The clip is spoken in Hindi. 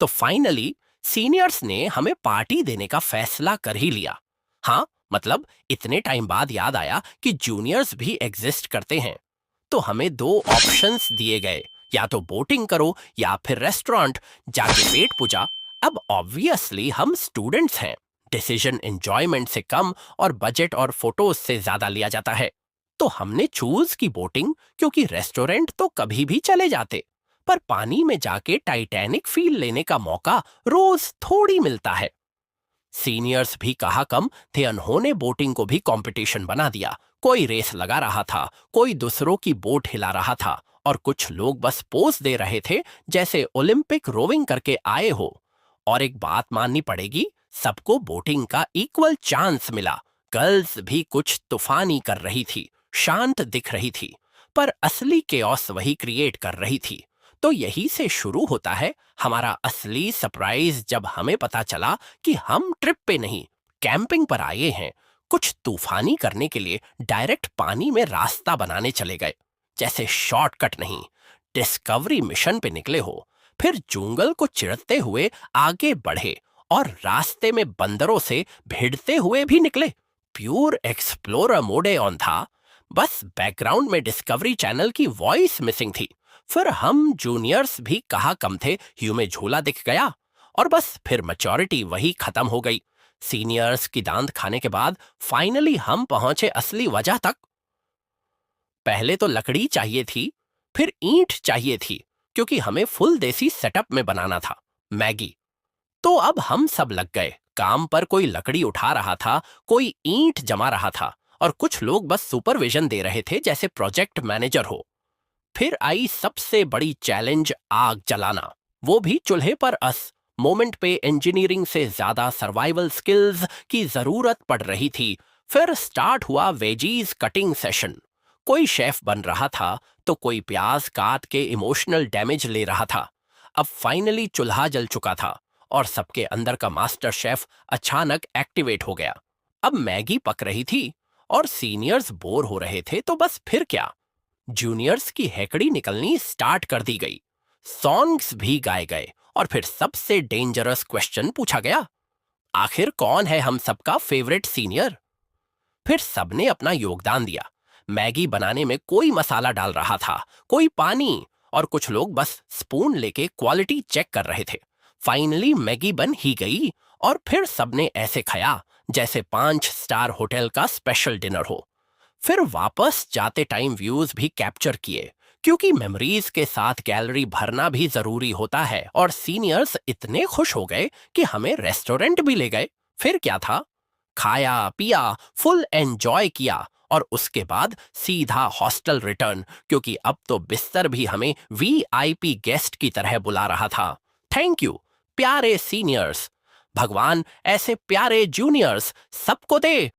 तो फाइनली सीनियर्स ने हमें पार्टी देने का फैसला कर ही लिया। हाँ, मतलब इतने टाइम बाद याद आया कि जूनियर्स भी एग्जिस्ट करते हैं। तो हमें दो ऑप्शंस दिए गए, या तो बोटिंग करो या फिर रेस्टोरेंट जाके पेट पूजा। अब ऑब्वियसली हम स्टूडेंट्स हैं, डिसीजन एंजॉयमेंट से कम और बजट और फोटोज से ज्यादा लिया जाता है। तो हमने चूज की बोटिंग, क्योंकि रेस्टोरेंट तो कभी भी चले जाते, पर पानी में जाके टाइटैनिक फील लेने का मौका रोज थोड़ी मिलता है। सीनियर्स भी कहा कम थे, उन्होंने बोटिंग को भी कंपटीशन बना दिया। कोई रेस लगा रहा था, कोई दूसरों की बोट हिला रहा था, और कुछ लोग बस पोज दे रहे थे जैसे ओलंपिक रोविंग करके आए हो। और एक बात माननी पड़ेगी, सबको बोटिंग का इक्वल चांस मिला। गर्ल्स भी कुछ तूफानी कर रही थी, शांत दिख रही थी, पर असली केओस वही क्रिएट कर रही थी। तो यही से शुरू होता है हमारा असली सरप्राइज, जब हमें पता चला कि हम ट्रिप पे नहीं, कैंपिंग पर आए हैं। कुछ तूफानी करने के लिए डायरेक्ट पानी में रास्ता बनाने चले गए, जैसे शॉर्टकट नहीं, डिस्कवरी मिशन पे निकले हो। फिर जंगल को चिढ़ते हुए आगे बढ़े, और रास्ते में बंदरों से भिड़ते हुए भी निकले। प्योर एक्सप्लोरर मोडे ऑन था, बस बैकग्राउंड में डिस्कवरी चैनल की वॉइस मिसिंग थी। फिर हम जूनियर्स भी कहा कम थे, ह्यू में झूला दिख गया, और बस फिर मैच्योरिटी वही खत्म हो गई। सीनियर्स की दांत खाने के बाद फाइनली हम पहुंचे असली वजह तक। पहले तो लकड़ी चाहिए थी, फिर ईंट चाहिए थी, क्योंकि हमें फुल देसी सेटअप में बनाना था मैगी। तो अब हम सब लग गए काम पर, कोई लकड़ी उठा रहा था, कोई ईंट जमा रहा था, और कुछ लोग बस सुपरविजन दे रहे थे जैसे प्रोजेक्ट मैनेजर हो। फिर आई सबसे बड़ी चैलेंज, आग जलाना, वो भी चूल्हे पर। मोमेंट पे इंजीनियरिंग से ज्यादा सर्वाइवल स्किल्स की जरूरत पड़ रही थी। फिर स्टार्ट हुआ वेजीज कटिंग सेशन। कोई शेफ बन रहा था, तो कोई प्याज काट के इमोशनल डैमेज ले रहा था। अब फाइनली चूल्हा जल चुका था, और सबके अंदर का मास्टर शेफ अचानक एक्टिवेट हो गया। अब मैगी पक रही थी, और सीनियर्स बोर हो रहे थे, तो बस फिर क्या, जूनियर्स की हैकड़ी निकलनी स्टार्ट कर दी गई। सॉन्ग्स भी गाए गए, और फिर सबसे डेंजरस क्वेश्चन पूछा गया, आखिर कौन है हम सबका फेवरेट सीनियर। फिर सबने अपना योगदान दिया। मैगी बनाने में कोई मसाला डाल रहा था, कोई पानी, और कुछ लोग बस स्पून लेके क्वालिटी चेक कर रहे थे। फाइनली मैगी बन ही गई, और फिर सबने ऐसे खाया जैसे 5 स्टार होटल का स्पेशल डिनर हो। फिर वापस जाते टाइम व्यूज भी कैप्चर किए, क्योंकि मेमोरीज के साथ गैलरी भरना भी जरूरी होता है। और सीनियर्स इतने खुश हो गए कि हमें रेस्टोरेंट भी ले गए। फिर क्या था, खाया पिया, फुल एंजॉय किया, और उसके बाद सीधा हॉस्टल रिटर्न, क्योंकि अब तो बिस्तर भी हमें वीआईपी गेस्ट की तरह बुला रहा था। थैंक यू प्यारे सीनियर्स। भगवान ऐसे प्यारे जूनियर्स सबको दे।